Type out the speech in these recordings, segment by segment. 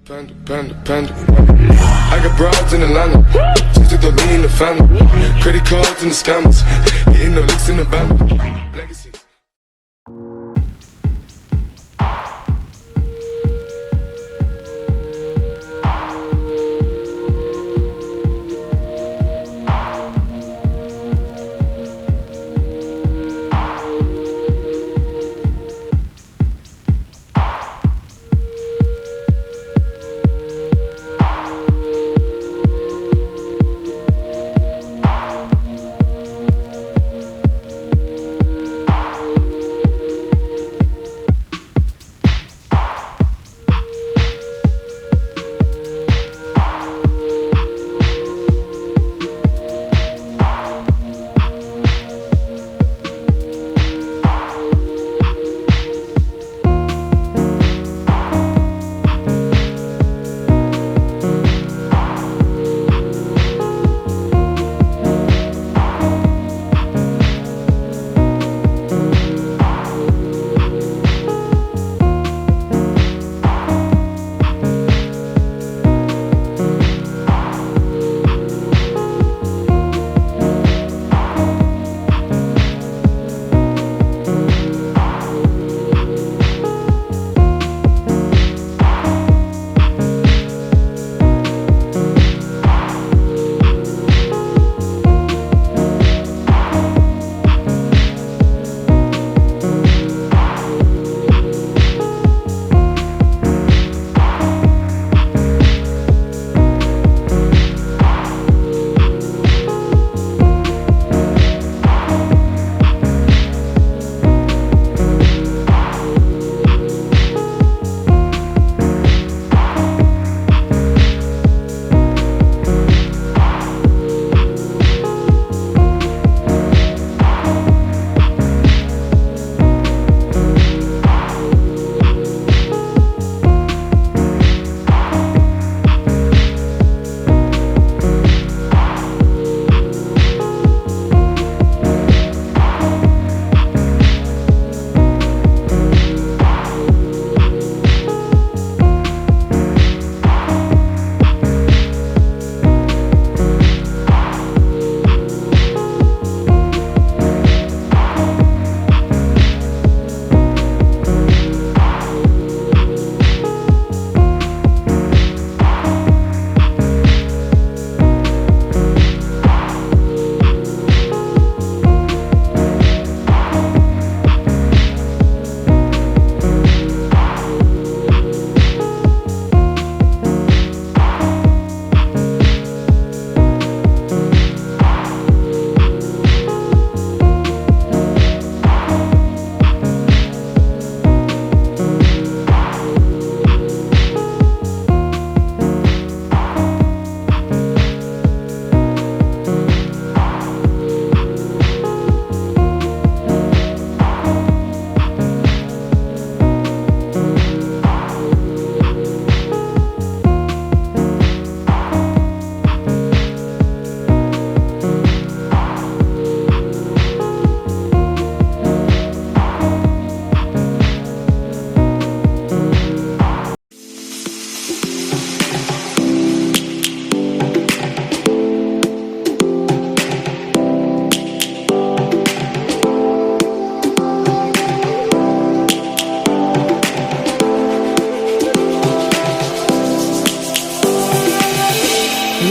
Panda, panda, panda. I got broads in Atlanta, just to throw me in the family. Credit cards and the scammers, getting no licks in the band. Legacy.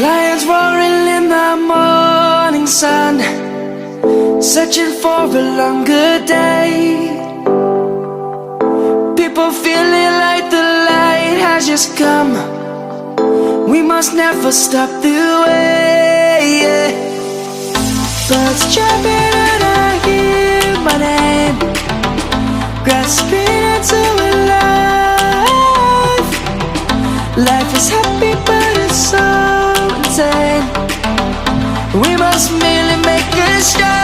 Lions roaring in the morning sun, searching for a longer day. People feeling like the light has just come. We must never stop the way. Birds chirping and I hear my name, grasping into a life. Life is happy but it's so insane. We must merely make a start.